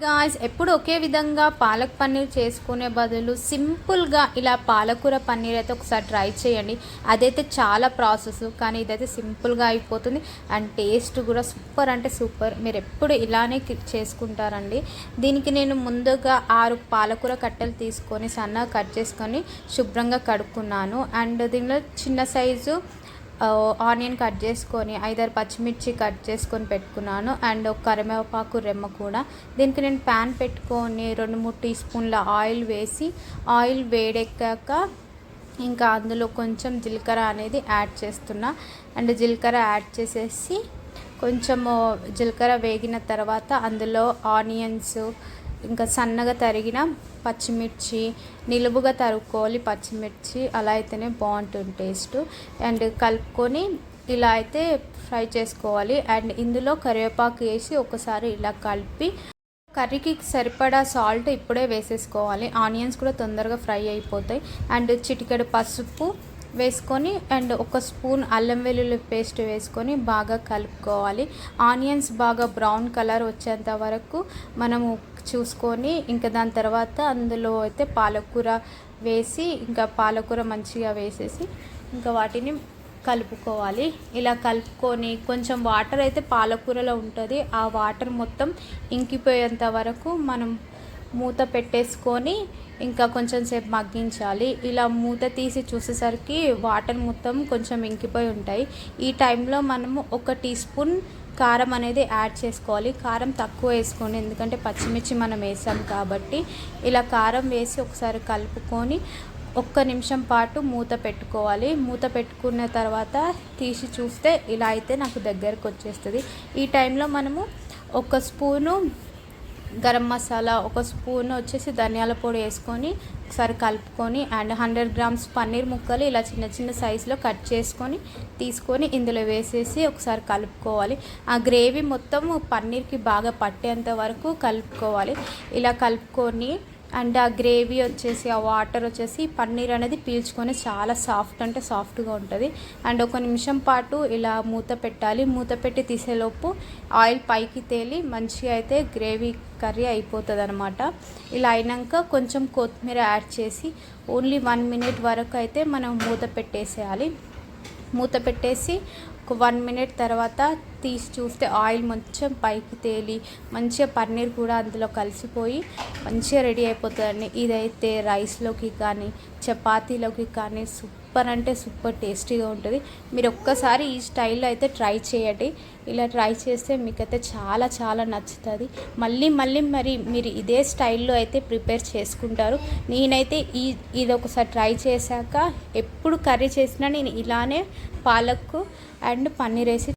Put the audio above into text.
Guys ఎప్పుడు ఒకే విధంగా పాలక్ పన్నీర్ చేసుకునే బదులు సింపుల్గా ఇలా పాలకూర పన్నీర్ అయితే ఒకసారి ట్రై చేయండి. అదైతే చాలా ప్రాసెస్, కానీ ఇదైతే సింపుల్గా అయిపోతుంది అండ్ టేస్ట్ కూడా సూపర్ అంటే సూపర్. మీరు ఎప్పుడు ఇలానే చేసుకుంటారండి. దీనికి నేను ముందుగా 6 పాలకూర కట్టెలు తీసుకొని సన్నగా కట్ చేసుకొని శుభ్రంగా కడుక్కున్నాను. అండ్ దీనిలో చిన్న సైజు ఆనియన్ కట్ చేసుకొని 5-6 పచ్చిమిర్చి కట్ చేసుకొని పెట్టుకున్నాను. అండ్ ఒక కరివేపాకు రెమ్మ కూడా. దీనికి నేను ప్యాన్ పెట్టుకొని 2-3 టీ స్పూన్ల ఆయిల్ వేసి, ఆయిల్ వేడెక్కాక ఇంకా అందులో కొంచెం జీలకర్ర అనేది యాడ్ చేస్తున్నా. అండ్ జీలకర్ర యాడ్ చేసేసి కొంచెము జీలకర్ర వేగిన తర్వాత అందులో ఆనియన్స్, ఇంకా సన్నగా తరిగిన పచ్చిమిర్చి, నిలువుగా తరుక్కోవాలి పచ్చిమిర్చి, అలా అయితేనే బాగుంటుంది టేస్ట్. అండ్ కలుపుకొని ఇలా అయితే ఫ్రై చేసుకోవాలి. అండ్ ఇందులో కరివేపాకు వేసి ఒకసారి ఇలా కలిపి కర్రీకి సరిపడా సాల్ట్ ఇప్పుడే వేసేసుకోవాలి. ఆనియన్స్ కూడా తొందరగా ఫ్రై అయిపోతాయి. అండ్ చిటికెడు పసుపు వేసుకొని అండ్ 1 స్పూన్ అల్లం వెల్లుల్లి పేస్ట్ వేసుకొని బాగా కలుపుకోవాలి. ఆనియన్స్ బాగా బ్రౌన్ కలర్ వచ్చేంత వరకు మనము చూసుకొని ఇంకా దాని తర్వాత అందులో అయితే పాలకూర వేసి, ఇంకా పాలకూర మంచిగా వేసేసి ఇంకా వాటిని కలుపుకోవాలి. ఇలా కలుపుకొని కొంచెం వాటర్ అయితే పాలకూరలో ఉంటుంది, ఆ వాటర్ మొత్తం ఇంకిపోయేంత వరకు మనం మూత పెట్టేసుకొని ఇంకా కొంచెం సేపు మగ్గించాలి. ఇలా మూత తీసి చూసేసరికి వాటర్ మొత్తం కొంచెం ఇంకిపోయి ఉంటాయి. ఈ టైంలో మనము 1 టీ స్పూన్ కారం అనేది యాడ్ చేసుకోవాలి. కారం తక్కువ వేసుకోండి, ఎందుకంటే పచ్చిమిర్చి మనం వేసాం కాబట్టి. ఇలా కారం వేసి ఒకసారి కలుపుకొని 1 నిమిషం పాటు మూత పెట్టుకోవాలి. మూత పెట్టుకున్న తర్వాత తీసి చూస్తే ఇలా అయితే నాకు దగ్గరకు వచ్చేస్తుంది. ఈ టైంలో మనము 1 స్పూను గరం మసాలా, 1 స్పూన్ వచ్చేసి ధనియాల పొడి వేసుకొని ఒకసారి కలుపుకొని అండ్ 100 గ్రామ్స్ పన్నీర్ ముక్కలు ఇలా చిన్న చిన్న సైజులో కట్ చేసుకొని తీసుకొని ఇందులో వేసేసి ఒకసారి కలుపుకోవాలి. ఆ గ్రేవీ మొత్తం పన్నీర్కి బాగా పట్టేంత వరకు కలుపుకోవాలి. ఇలా కలుపుకొని అండ్ ఆ గ్రేవీ వచ్చేసి, ఆ వాటర్ వచ్చేసి పన్నీర్ అనేది పీల్చుకొని చాలా సాఫ్ట్ అంటే సాఫ్ట్గా ఉంటుంది. అండ్ 1 నిమిషం పాటు ఇలా మూత పెట్టాలి. మూత పెట్టి తీసేలోపు ఆయిల్ పైకి తేలి మంచిగా అయితే గ్రేవీ కర్రీ అయిపోతుంది అనమాట. ఇలా అయినాక కొంచెం కొత్తిమీర యాడ్ చేసి ఓన్లీ 1 మినిట్ వరకు అయితే మనం మూత పెట్టేసేయాలి. మూత పెట్టేసి ఒక 1 మినిట్ తర్వాత తీసి చూస్తే ఆయిల్ కొంచెం పైకి తేలి మంచిగా పన్నీర్ కూడా అందులో కలిసిపోయి మంచిగా రెడీ అయిపోతుందండి. ఇదైతే రైస్లోకి కానీ చపాతీలోకి కానీ సూపర్ అంటే సూపర్ టేస్టీగా ఉంటుంది. మీరు ఒక్కసారి ఈ స్టైల్లో అయితే ట్రై చేయండి. ఇలా ట్రై చేస్తే మీకైతే చాలా చాలా నచ్చుతుంది. మళ్ళీ మరి మీరు ఇదే స్టైల్లో అయితే ప్రిపేర్ చేసుకుంటారు. నేనైతే ఇది ఒకసారి ట్రై చేశాక ఎప్పుడు కర్రీ చేసినా నేను ఇలానే పాలక్ అండ్ పన్నీర్ వేసి